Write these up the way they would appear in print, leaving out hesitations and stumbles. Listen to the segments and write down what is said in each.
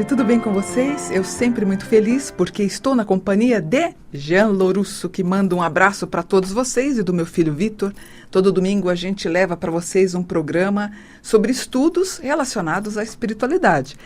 tarde, tudo bem com vocês? Eu sempre muito feliz porque estou na companhia de Jean Lourusso, que manda um abraço para todos vocês e do meu filho Vitor. Todo domingo a gente leva para vocês um programa sobre estudos relacionados à espiritualidade.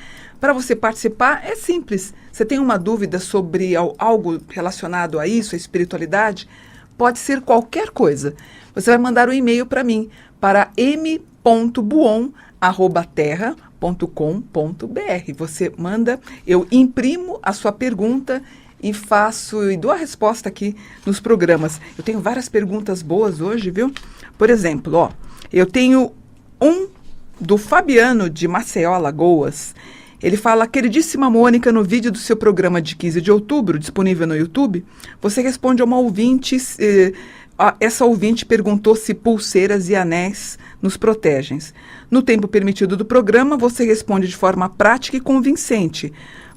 Para você participar é simples. Você tem uma dúvida sobre algo relacionado a isso, a espiritualidade? Pode ser qualquer coisa. Você vai mandar um e-mail para mim, para m.buon@terra.com.br. Você manda, eu imprimo a sua pergunta e dou a resposta aqui nos programas. Eu tenho várias perguntas boas hoje, viu? Por exemplo, eu tenho um do Fabiano de Maceió, Alagoas. Ele fala: queridíssima Mônica, no vídeo do seu programa de 15 de outubro, disponível no YouTube, você responde a uma ouvinte. Essa ouvinte perguntou se pulseiras e anéis nos protegem. No tempo permitido do programa, você responde de forma prática e convincente.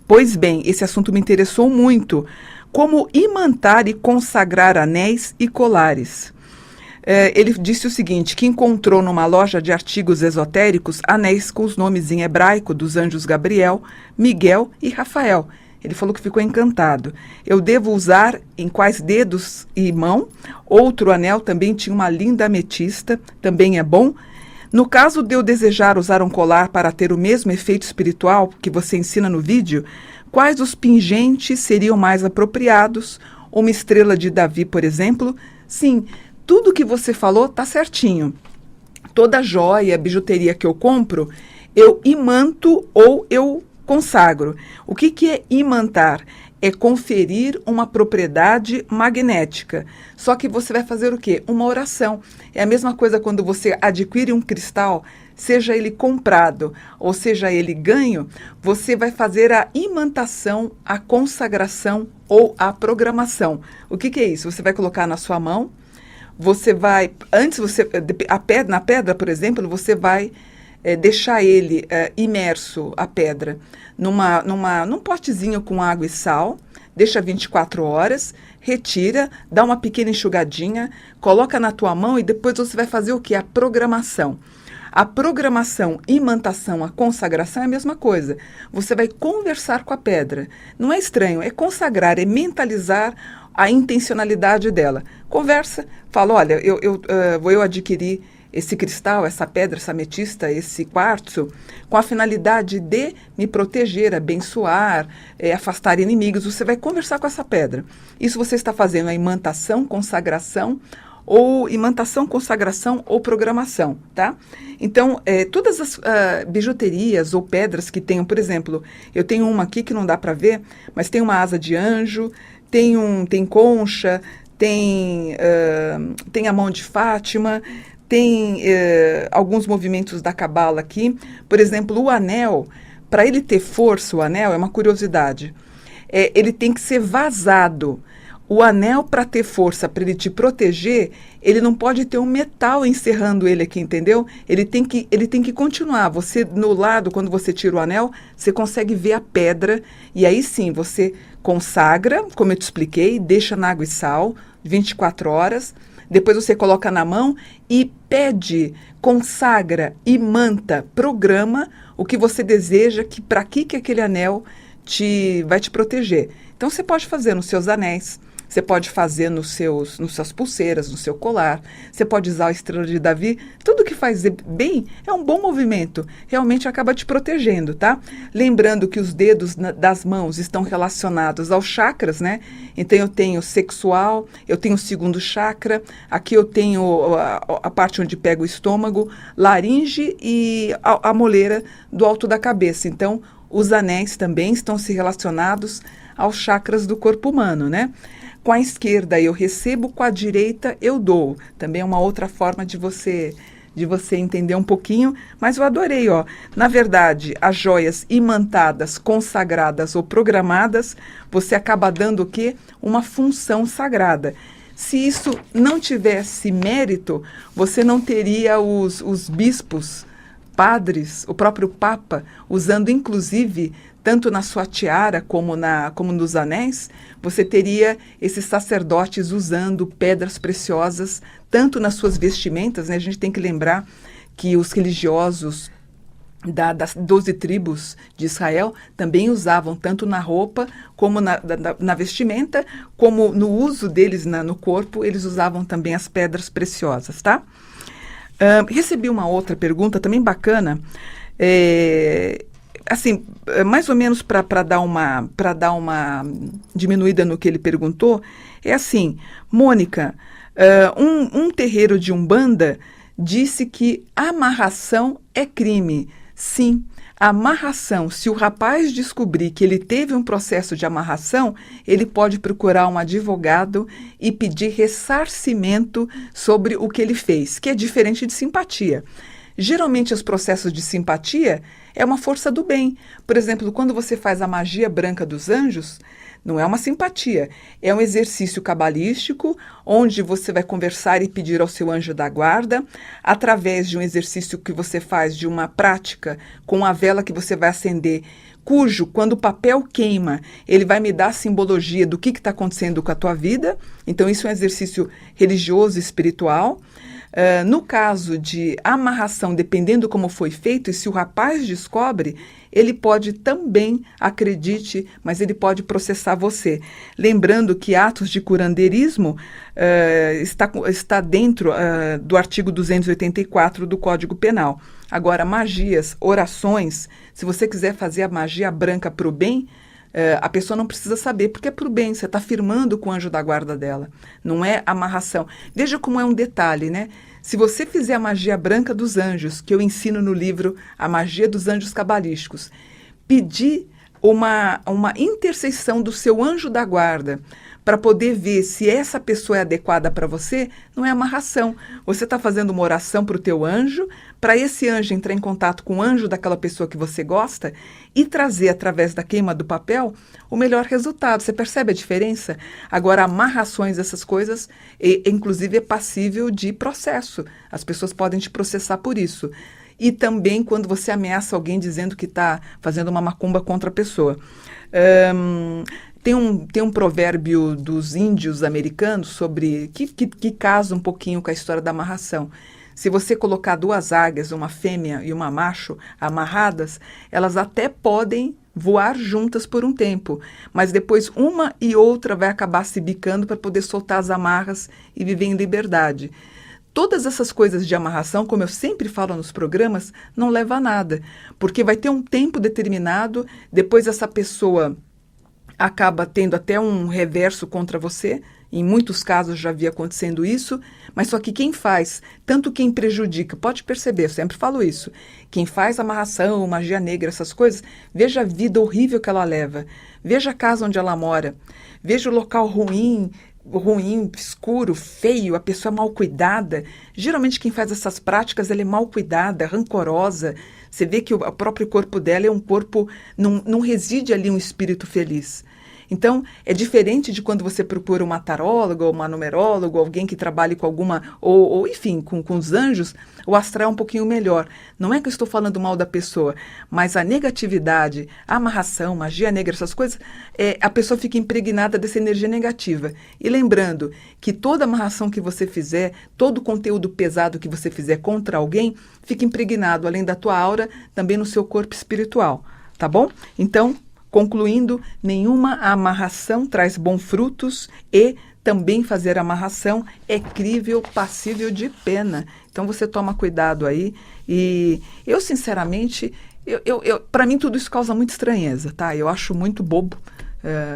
Pois bem, esse assunto me interessou muito. Como imantar e consagrar anéis e colares? Ele disse o seguinte, que encontrou numa loja de artigos esotéricos anéis com os nomes em hebraico dos anjos Gabriel, Miguel e Rafael. Ele falou que ficou encantado. Eu devo usar em quais dedos e mão? Outro anel também tinha uma linda ametista, também é bom. No caso de eu desejar usar um colar para ter o mesmo efeito espiritual que você ensina no vídeo, quais os pingentes seriam mais apropriados? Uma estrela de Davi, por exemplo? Sim, tudo que você falou está certinho. Toda joia, bijuteria que eu compro, eu imanto ou eu consagro. O que é imantar? É conferir uma propriedade magnética. Só que você vai fazer o quê? Uma oração. É a mesma coisa quando você adquire um cristal, seja ele comprado ou seja ele ganho, você vai fazer a imantação, a consagração ou a programação. O que é isso? Você vai colocar na sua mão, você vai, na pedra, por exemplo, você vai deixar ele imerso, a pedra, num potezinho com água e sal, deixa 24 horas, retira, dá uma pequena enxugadinha, coloca na tua mão e depois você vai fazer o quê? A programação. A programação, imantação, a consagração é a mesma coisa. Você vai conversar com a pedra. Não é estranho, é consagrar, é mentalizar a intencionalidade dela. Conversa, fala, olha, eu adquirir esse cristal, essa pedra, essa ametista, esse quartzo, com a finalidade de me proteger, abençoar, afastar inimigos. Você vai conversar com essa pedra. Isso você está fazendo a imantação, consagração ou programação, tá? Então, todas as bijuterias ou pedras que tenham, por exemplo, eu tenho uma aqui que não dá para ver, mas tem uma asa de anjo, tem concha, tem a mão de Fátima, tem alguns movimentos da Cabala aqui. Por exemplo, o anel, para ele ter força, o anel é uma curiosidade. Ele tem que ser vazado. O anel, para ter força, para ele te proteger, ele não pode ter um metal encerrando ele aqui, entendeu? Ele tem que continuar. Você, no lado, quando você tira o anel, você consegue ver a pedra. E aí sim, você consagra, como eu te expliquei, deixa na água e sal, 24 horas. Depois você coloca na mão e pede, consagra, imanta, programa o que você deseja, para que aquele anel vai te proteger. Então você pode fazer nos seus anéis, você pode fazer nas suas pulseiras, no seu colar, você pode usar a estrela de Davi. Tudo que faz bem é um bom movimento, realmente acaba te protegendo, tá? Lembrando que os dedos das mãos estão relacionados aos chakras, né? Então eu tenho sexual, eu tenho o segundo chakra, aqui eu tenho a parte onde pega o estômago, laringe e a moleira do alto da cabeça. Então os anéis também estão se relacionados aos chakras do corpo humano, né? Com a esquerda eu recebo, com a direita eu dou. Também é uma outra forma de você entender um pouquinho, mas eu adorei, ó. Na verdade, as joias imantadas, consagradas ou programadas, você acaba dando o quê? Uma função sagrada. Se isso não tivesse mérito, você não teria os bispos, padres, o próprio Papa, usando inclusive, tanto na sua tiara como nos anéis, você teria esses sacerdotes usando pedras preciosas, tanto nas suas vestimentas, né? A gente tem que lembrar que os religiosos das 12 tribos de Israel também usavam, tanto na roupa, como na vestimenta, como no uso deles no corpo, eles usavam também as pedras preciosas, tá? Recebi uma outra pergunta também bacana, assim, mais ou menos para dar uma diminuída no que ele perguntou, é assim: Mônica, um terreiro de Umbanda disse que amarração é crime. Sim, a amarração, se o rapaz descobrir que ele teve um processo de amarração, ele pode procurar um advogado e pedir ressarcimento sobre o que ele fez, que é diferente de simpatia. Geralmente, os processos de simpatia é uma força do bem. Por exemplo, quando você faz a magia branca dos anjos, não é uma simpatia, é um exercício cabalístico, onde você vai conversar e pedir ao seu anjo da guarda, através de um exercício que você faz, de uma prática, com a vela que você vai acender, cujo, quando o papel queima, ele vai me dar a simbologia do que está acontecendo com a tua vida. Então, isso é um exercício religioso e espiritual. No caso de amarração, dependendo como foi feito, e se o rapaz descobre, ele pode também, acredite, mas ele pode processar você. Lembrando que atos de curandeirismo está dentro do artigo 284 do Código Penal. Agora, magias, orações, se você quiser fazer a magia branca para o bem, a pessoa não precisa saber, porque é para o bem, você está firmando com o anjo da guarda dela, não é amarração. Veja como é um detalhe, né? Se você fizer a magia branca dos anjos, que eu ensino no livro A Magia dos Anjos Cabalísticos, pedir uma intercessão do seu anjo da guarda para poder ver se essa pessoa é adequada para você, não é amarração. Você está fazendo uma oração para o teu anjo, para esse anjo entrar em contato com o anjo daquela pessoa que você gosta e trazer, através da queima do papel, o melhor resultado. Você percebe a diferença? Agora, amarrações, essas coisas, inclusive é passível de processo. As pessoas podem te processar por isso. E também quando você ameaça alguém dizendo que está fazendo uma macumba contra a pessoa. Tem um provérbio dos índios americanos sobre que casa um pouquinho com a história da amarração. Se você colocar duas águias, uma fêmea e uma macho, amarradas, elas até podem voar juntas por um tempo, mas depois uma e outra vai acabar se bicando para poder soltar as amarras e viver em liberdade. Todas essas coisas de amarração, como eu sempre falo nos programas, não leva a nada, porque vai ter um tempo determinado, depois essa pessoa acaba tendo até um reverso contra você. Em muitos casos já havia acontecendo isso, mas só que quem faz, tanto quem prejudica, pode perceber, eu sempre falo isso, quem faz amarração, magia negra, essas coisas, veja a vida horrível que ela leva, veja a casa onde ela mora, veja o local ruim, escuro, feio, a pessoa mal cuidada. Geralmente quem faz essas práticas, ela é mal cuidada, rancorosa. Você vê que o próprio corpo dela é um corpo, não reside ali um espírito feliz. Então, é diferente de quando você procura uma taróloga, ou uma numeróloga, alguém que trabalhe com alguma, ou enfim, com os anjos, o astral é um pouquinho melhor. Não é que eu estou falando mal da pessoa, mas a negatividade, a amarração, magia negra, essas coisas, a pessoa fica impregnada dessa energia negativa. E lembrando que toda amarração que você fizer, todo conteúdo pesado que você fizer contra alguém, fica impregnado, além da tua aura, também no seu corpo espiritual, tá bom? Então, concluindo, nenhuma amarração traz bons frutos e também fazer amarração é crível, passível de pena. Então você toma cuidado aí. E eu, sinceramente, para mim tudo isso causa muita estranheza, tá? Eu acho muito bobo.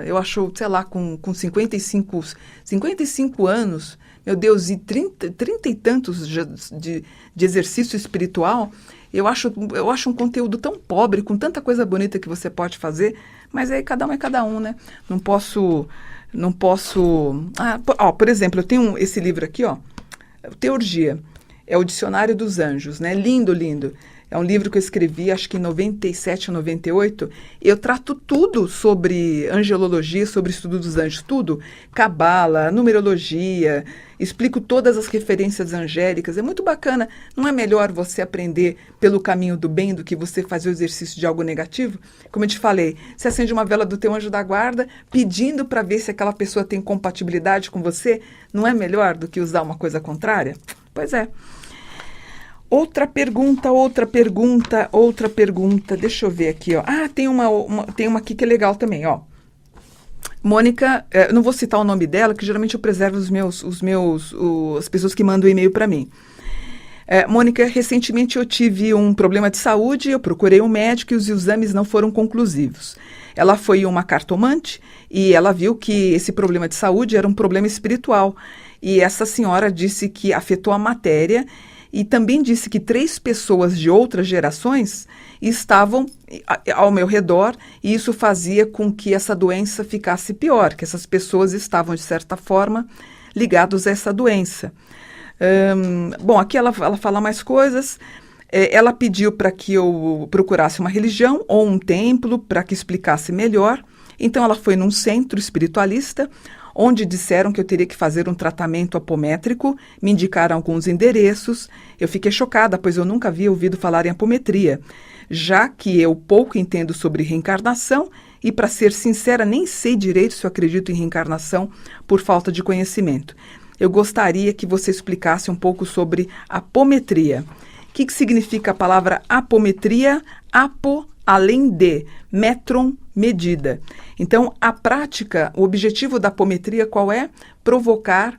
Eu acho, sei lá, com 55 anos, meu Deus, e 30 e tantos de exercício espiritual, eu acho um conteúdo tão pobre, com tanta coisa bonita que você pode fazer, mas aí cada um é cada um, né? Não posso... por exemplo, eu tenho esse livro aqui, ó, Teurgia, é o Dicionário dos Anjos, né? Lindo, lindo. É um livro que eu escrevi, acho que em 97 ou 98. Eu trato tudo sobre angelologia, sobre estudo dos anjos, tudo. Cabala, numerologia, explico todas as referências angélicas. É muito bacana. Não é melhor você aprender pelo caminho do bem do que você fazer o exercício de algo negativo? Como eu te falei, você acende uma vela do teu anjo da guarda, pedindo para ver se aquela pessoa tem compatibilidade com você. Não é melhor do que usar uma coisa contrária? Pois é. Outra pergunta. Deixa eu ver aqui, ó. Ah, tem uma aqui que é legal também, ó. Mônica, eu não vou citar o nome dela, que geralmente eu preservo as pessoas que mandam e-mail para mim. Mônica, recentemente eu tive um problema de saúde, eu procurei um médico e os exames não foram conclusivos. Ela foi uma cartomante e ela viu que esse problema de saúde era um problema espiritual. E essa senhora disse que afetou a matéria e também disse que 3 pessoas de outras gerações estavam ao meu redor e isso fazia com que essa doença ficasse pior, que essas pessoas estavam, de certa forma, ligadas a essa doença. Bom, aqui ela fala mais coisas. Ela pediu para que eu procurasse uma religião ou um templo para que explicasse melhor. Então ela foi num centro espiritualista, onde disseram que eu teria que fazer um tratamento apométrico, me indicaram alguns endereços. Eu fiquei chocada, pois eu nunca havia ouvido falar em apometria, já que eu pouco entendo sobre reencarnação e, para ser sincera, nem sei direito se eu acredito em reencarnação por falta de conhecimento. Eu gostaria que você explicasse um pouco sobre apometria. O que significa a palavra apometria? Apo, além de, metron, medida. Então, a prática, o objetivo da apometria qual é? Provocar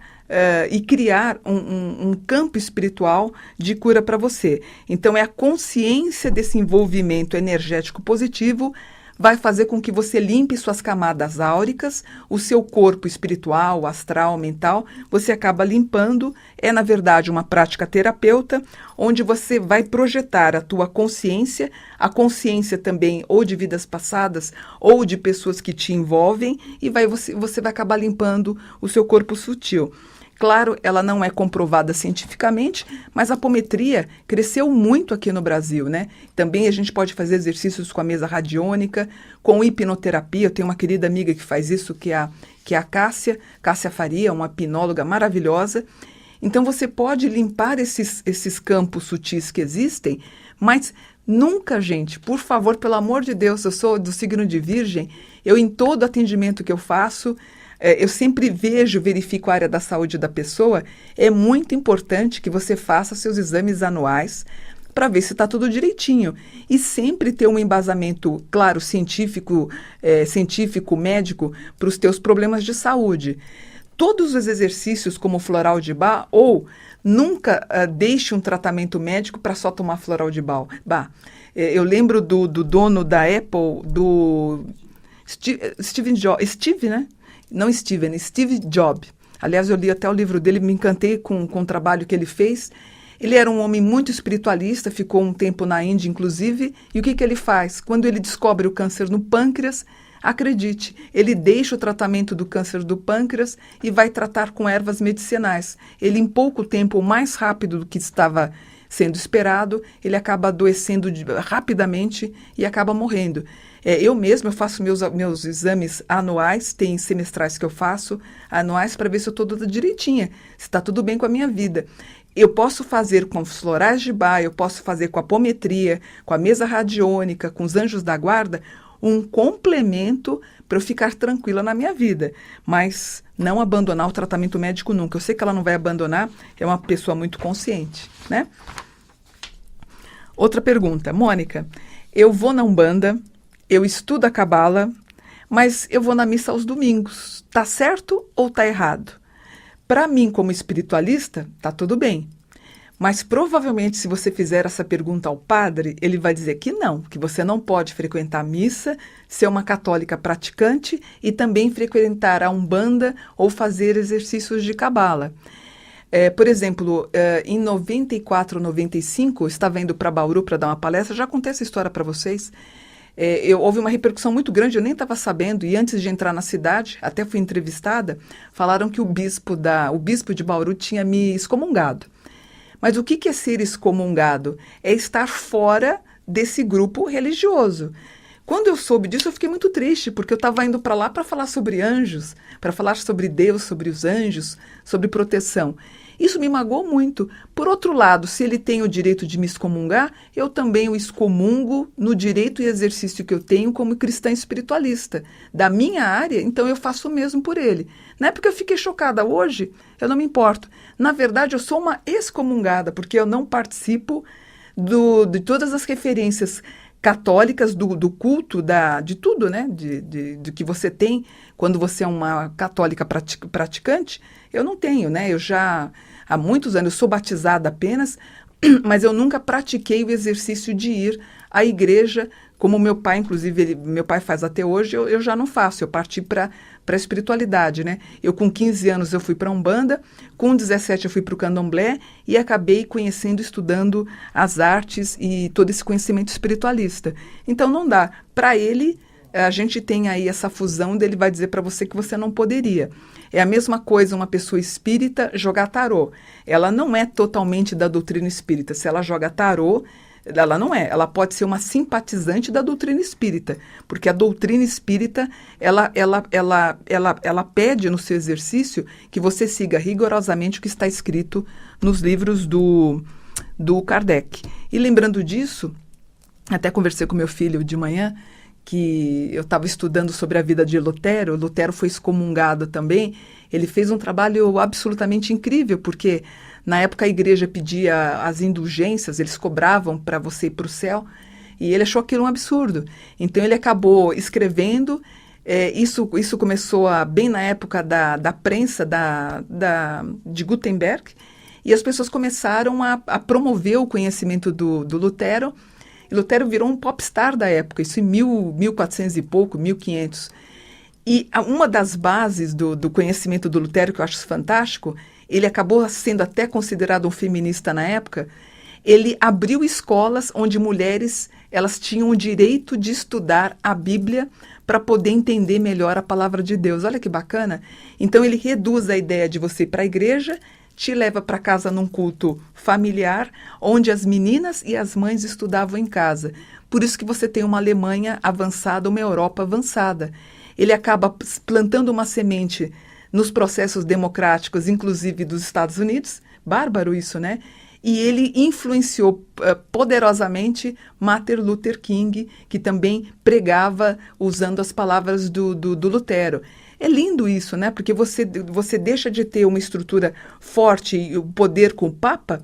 e criar um campo espiritual de cura para você. Então, é a consciência desse envolvimento energético positivo vai fazer com que você limpe suas camadas áuricas, o seu corpo espiritual, astral, mental, você acaba limpando. É, na verdade, uma prática terapeuta, onde você vai projetar a tua consciência, a consciência também ou de vidas passadas ou de pessoas que te envolvem, e você vai acabar limpando o seu corpo sutil. Claro, ela não é comprovada cientificamente, mas a apometria cresceu muito aqui no Brasil, né? Também a gente pode fazer exercícios com a mesa radiônica, com hipnoterapia. Eu tenho uma querida amiga que faz isso, que é a Cássia Faria, uma hipnóloga maravilhosa. Então você pode limpar esses campos sutis que existem, mas nunca, gente, por favor, pelo amor de Deus, eu sou do signo de Virgem, eu em todo atendimento que eu faço, eu sempre verifico a área da saúde da pessoa. É muito importante que você faça seus exames anuais para ver se está tudo direitinho. E sempre ter um embasamento, claro, científico, médico, para os teus problemas de saúde. Todos os exercícios como floral de Bach, ou nunca deixe um tratamento médico para só tomar floral de Bach. Eu lembro do dono da Apple, do Steve Jobs. Aliás, eu li até o livro dele, me encantei com o trabalho que ele fez. Ele era um homem muito espiritualista, ficou um tempo na Índia, inclusive. E o que ele faz? Quando ele descobre o câncer no pâncreas, acredite, ele deixa o tratamento do câncer do pâncreas e vai tratar com ervas medicinais. Ele, em pouco tempo, mais rápido do que estava sendo esperado, ele acaba adoecendo rapidamente e acaba morrendo. Eu mesma faço meus exames anuais, tem semestrais que eu faço, anuais, para ver se eu estou toda direitinha, se está tudo bem com a minha vida. Eu posso fazer com os florais de Bach, eu posso fazer com a apometria, com a mesa radiônica, com os anjos da guarda, um complemento para eu ficar tranquila na minha vida, mas não abandonar o tratamento médico nunca. Eu sei que ela não vai abandonar, é uma pessoa muito consciente, né? Outra pergunta, Mônica, eu vou na Umbanda, eu estudo a Cabala, mas eu vou na missa aos domingos. Tá certo ou tá errado? Para mim, como espiritualista, tá tudo bem. Mas provavelmente, se você fizer essa pergunta ao padre, ele vai dizer que não, que você não pode frequentar a missa, ser uma católica praticante e também frequentar a Umbanda ou fazer exercícios de Cabala. Por exemplo, em 94, 95, eu estava indo para Bauru para dar uma palestra, já contei essa história para vocês. Houve uma repercussão muito grande, eu nem estava sabendo, e antes de entrar na cidade, até fui entrevistada, falaram que o bispo de Bauru tinha me excomungado. Mas o que é ser excomungado? É estar fora desse grupo religioso. Quando eu soube disso, eu fiquei muito triste, porque eu estava indo para lá para falar sobre anjos, para falar sobre Deus, sobre os anjos, sobre proteção. Isso me magoou muito. Por outro lado, se ele tem o direito de me excomungar, eu também o excomungo no direito e exercício que eu tenho como cristã espiritualista. Da minha área, então eu faço o mesmo por ele. Não é porque eu fiquei chocada hoje, eu não me importo. Na verdade, eu sou uma excomungada, porque eu não participo de todas as referências católicas do culto, de tudo, né? De que você tem quando você é uma católica praticante. Eu não tenho, né? Eu já há muitos anos eu sou batizada apenas, mas eu nunca pratiquei o exercício de ir à igreja, como meu pai, inclusive, meu pai faz até hoje, eu já não faço, eu parti para a espiritualidade, né? Eu com 15 anos eu fui para a Umbanda, com 17 eu fui para o Candomblé e acabei conhecendo, estudando as artes e todo esse conhecimento espiritualista. Então não dá. Para ele, a gente tem aí essa fusão dele vai dizer para você que você não poderia. É a mesma coisa uma pessoa espírita jogar tarô. Ela não é totalmente da doutrina espírita. Se ela joga tarô, ela não é. Ela pode ser uma simpatizante da doutrina espírita, porque a doutrina espírita, ela pede no seu exercício que você siga rigorosamente o que está escrito nos livros do Kardec. E lembrando disso, até conversei com meu filho de manhã, que eu estava estudando sobre a vida de Lutero. Lutero foi excomungado também. Ele fez um trabalho absolutamente incrível, porque na época a igreja pedia as indulgências, eles cobravam para você ir para o céu, e ele achou aquilo um absurdo. Então ele acabou escrevendo, isso começou bem na época da prensa de Gutenberg, e as pessoas começaram a promover o conhecimento do Lutero. E Lutero virou um popstar da época, isso em 1400 e pouco, 1500. E uma das bases do conhecimento do Lutero, que eu acho fantástico, ele acabou sendo até considerado um feminista na época, ele abriu escolas onde mulheres elas tinham o direito de estudar a Bíblia para poder entender melhor a palavra de Deus. Olha que bacana! Então ele reduz a ideia de você ir para a igreja, te leva para casa num culto familiar, onde as meninas e as mães estudavam em casa. Por isso que você tem uma Alemanha avançada, uma Europa avançada. Ele acaba plantando uma semente nos processos democráticos, inclusive dos Estados Unidos. Bárbaro isso, né? E ele influenciou poderosamente Martin Luther King, que também pregava usando as palavras do Lutero. É lindo isso, né? Porque você deixa de ter uma estrutura forte e o poder com o Papa.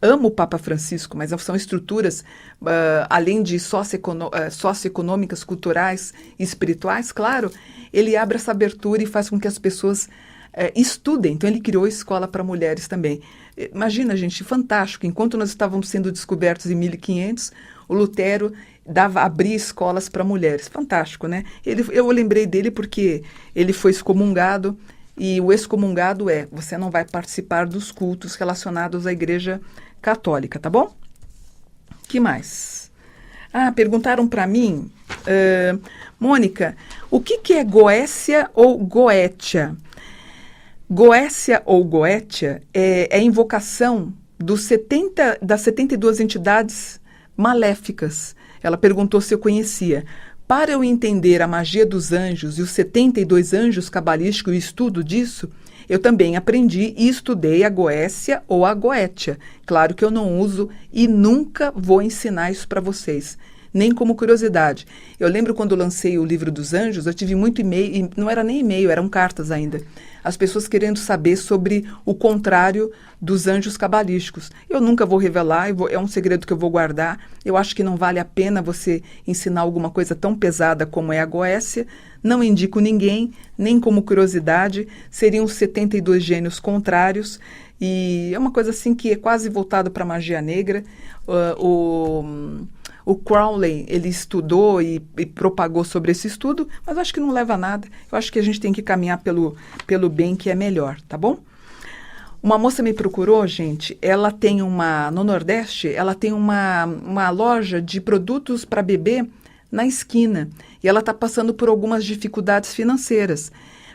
Amo o Papa Francisco, mas são estruturas, além de socioeconômicas, culturais e espirituais, claro, ele abre essa abertura e faz com que as pessoas estudem. Então ele criou escola para mulheres também. Imagina, gente, fantástico. Enquanto nós estávamos sendo descobertos em 1500, o Lutero abria escolas para mulheres. Fantástico, né? Eu lembrei dele porque ele foi excomungado, e o excomungado você não vai participar dos cultos relacionados à Igreja Católica, tá bom? Que mais? Perguntaram para mim, Mônica, o que é Goécia ou Goétia? Goécia ou Goétia é a invocação das 72 entidades maléficas. Ela perguntou se eu conhecia. Para eu entender a magia dos anjos e os 72 anjos cabalísticos e o estudo disso, eu também aprendi e estudei a Goécia ou a Goétia. Claro que eu não uso e nunca vou ensinar isso para vocês, nem como curiosidade. Eu lembro quando eu lancei o livro dos anjos, eu tive muito e-mail, não era nem e-mail, eram cartas ainda. As pessoas querendo saber sobre o contrário dos anjos cabalísticos. Eu nunca vou revelar, é um segredo que eu vou guardar. Eu acho que não vale a pena você ensinar alguma coisa tão pesada como é a Goécia. Não indico ninguém, nem como curiosidade. Seriam 72 gênios contrários. E é uma coisa assim que é quase voltada para a magia negra. O Crowley, ele estudou e propagou sobre esse estudo, mas acho que não leva a nada. Eu acho que a gente tem que caminhar pelo bem, que é melhor, tá bom? Uma moça me procurou, gente, ela tem no Nordeste, ela tem uma loja de produtos para bebê na esquina, e ela está passando por algumas dificuldades financeiras.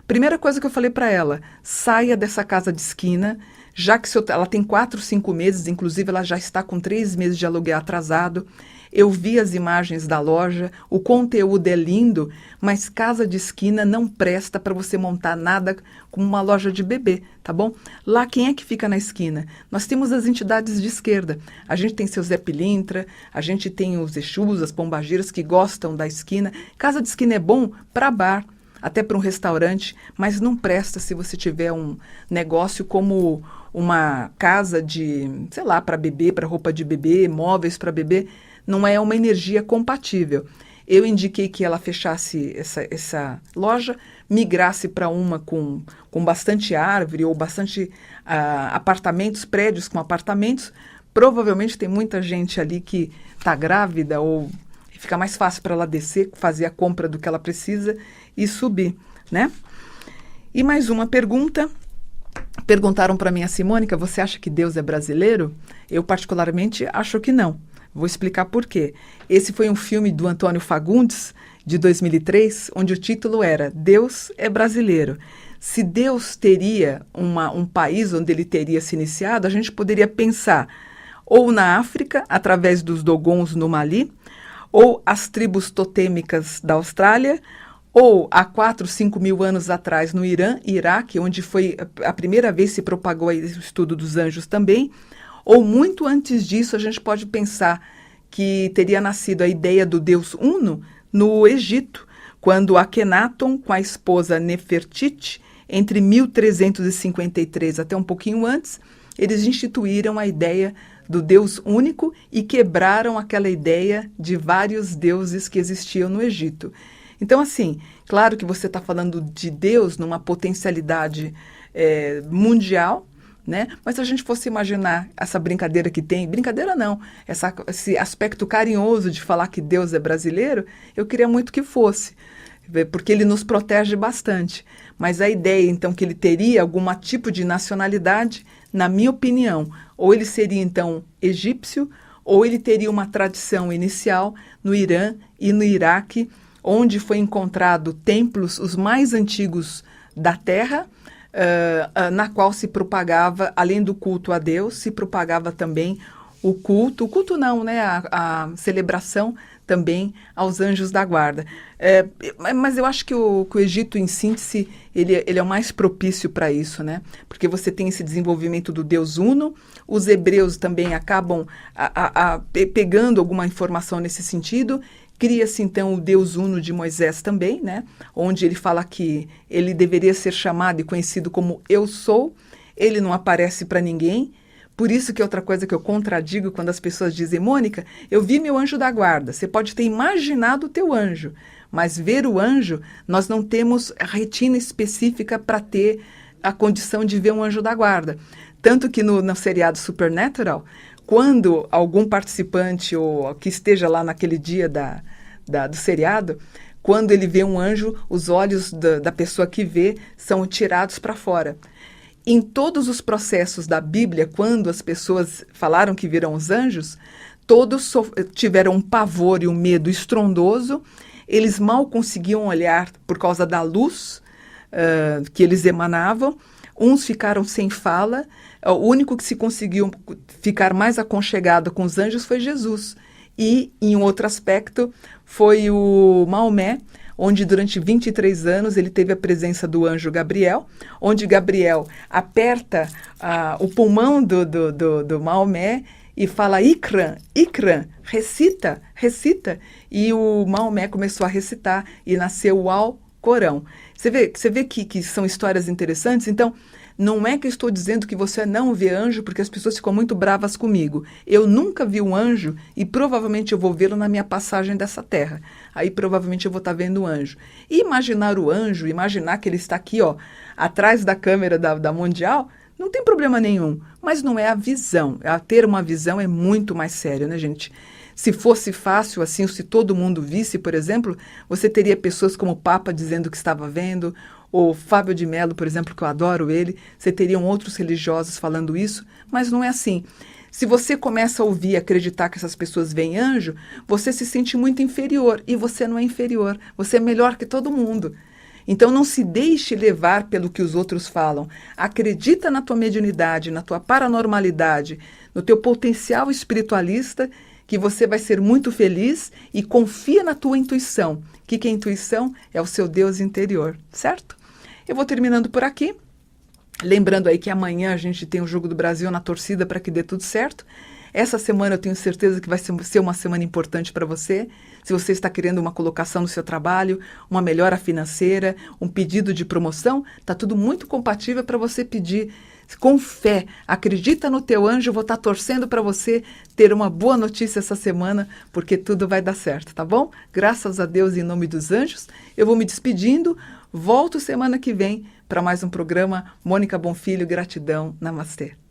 Primeira coisa que eu falei para ela, saia dessa casa de esquina, já que ela tem 4, 5 meses, inclusive ela já está com 3 meses de aluguel atrasado. Eu vi as imagens da loja, o conteúdo é lindo, mas casa de esquina não presta para você montar nada como uma loja de bebê, tá bom? Lá quem é que fica na esquina? Nós temos as entidades de esquerda. A gente tem seu Zé Pilintra, a gente tem os Exus, as Pombagiras que gostam da esquina. Casa de esquina é bom para bar, até para um restaurante, mas não presta se você tiver um negócio como uma casa de, sei lá, para bebê, para roupa de bebê, móveis para bebê. Não é uma energia compatível. Eu indiquei que ela fechasse essa loja, migrasse para uma com bastante árvore ou bastante apartamentos, prédios com apartamentos. Provavelmente tem muita gente ali que está grávida ou fica mais fácil para ela descer, fazer a compra do que ela precisa e subir, né? E mais uma pergunta. Perguntaram para mim, a Simônica, você acha que Deus é brasileiro? Eu particularmente acho que não. Vou explicar por quê. Esse foi um filme do Antônio Fagundes, de 2003, onde o título era Deus é Brasileiro. Se Deus teria um país onde ele teria se iniciado, a gente poderia pensar ou na África, através dos Dogons no Mali, ou as tribos totêmicas da Austrália, ou há 4, 5 mil anos atrás no Irã e Iraque, onde foi a primeira vez se propagou o estudo dos anjos também, ou muito antes disso a gente pode pensar que teria nascido a ideia do Deus Uno no Egito, quando Akhenaton, com a esposa Nefertiti, entre 1353 até um pouquinho antes, eles instituíram a ideia do Deus único e quebraram aquela ideia de vários deuses que existiam no Egito. Então, assim, claro que você está falando de Deus numa potencialidade mundial, né? Mas se a gente fosse imaginar essa brincadeira que tem, brincadeira não, esse aspecto carinhoso de falar que Deus é brasileiro, eu queria muito que fosse, porque ele nos protege bastante. Mas a ideia, então, que ele teria algum tipo de nacionalidade, na minha opinião, ou ele seria, então, egípcio, ou ele teria uma tradição inicial no Irã e no Iraque, onde foi encontrado templos os mais antigos da Terra, na qual se propagava, além do culto a Deus, se propagava também o culto não, né, a celebração também aos anjos da guarda. Mas eu acho que o Egito, em síntese, ele é o mais propício para isso, né? Porque você tem esse desenvolvimento do Deus Uno, os hebreus também acabam pegando alguma informação nesse sentido. Cria-se, então, o Deus Uno de Moisés também, né? Onde ele fala que ele deveria ser chamado e conhecido como Eu Sou. Ele não aparece para ninguém. Por isso que é outra coisa que eu contradigo quando as pessoas dizem, Mônica, eu vi meu anjo da guarda. Você pode ter imaginado o teu anjo, mas ver o anjo, nós não temos retina específica para ter a condição de ver um anjo da guarda. Tanto que no seriado Supernatural, quando algum participante ou que esteja lá naquele dia do seriado, quando ele vê um anjo, os olhos da pessoa que vê são tirados para fora. Em todos os processos da Bíblia, quando as pessoas falaram que viram os anjos, todos tiveram um pavor e um medo estrondoso, eles mal conseguiam olhar por causa da luz que eles emanavam, uns ficaram sem fala, o único que se conseguiu ficar mais aconchegado com os anjos foi Jesus. E, em um outro aspecto, foi o Maomé, onde durante 23 anos ele teve a presença do anjo Gabriel, onde Gabriel aperta o pulmão do Maomé e fala, Ikram, Ikram, recita, recita. E o Maomé começou a recitar e nasceu o Alcorão. Você vê que são histórias interessantes? Então, não é que eu estou dizendo que você não vê anjo, porque as pessoas ficam muito bravas comigo. Eu nunca vi um anjo e provavelmente eu vou vê-lo na minha passagem dessa terra. Aí provavelmente eu vou estar vendo um anjo. E imaginar o anjo, imaginar que ele está aqui, ó, atrás da câmera da Mundial, não tem problema nenhum. Mas não é a visão. Ter uma visão é muito mais sério, né, gente? Se fosse fácil assim, se todo mundo visse, por exemplo, você teria pessoas como o Papa dizendo que estava vendo, ou Fábio de Mello, por exemplo, que eu adoro ele, você teriam outros religiosos falando isso, mas não é assim. Se você começa a ouvir e acreditar que essas pessoas veem anjo, você se sente muito inferior, e você não é inferior, você é melhor que todo mundo. Então não se deixe levar pelo que os outros falam. Acredita na tua mediunidade, na tua paranormalidade, no teu potencial espiritualista, que você vai ser muito feliz, e confia na tua intuição. O que é intuição? É o seu Deus interior, certo? Eu vou terminando por aqui. Lembrando aí que amanhã a gente tem o Jogo do Brasil na torcida para que dê tudo certo. Essa semana eu tenho certeza que vai ser uma semana importante para você. Se você está querendo uma colocação no seu trabalho, uma melhora financeira, um pedido de promoção, está tudo muito compatível para você pedir com fé. Acredita no teu anjo, eu vou estar torcendo para você ter uma boa notícia essa semana, porque tudo vai dar certo, tá bom? Graças a Deus, em nome dos anjos, eu vou me despedindo. Volto semana que vem para mais um programa. Mônica Bonfilho, gratidão. Namastê.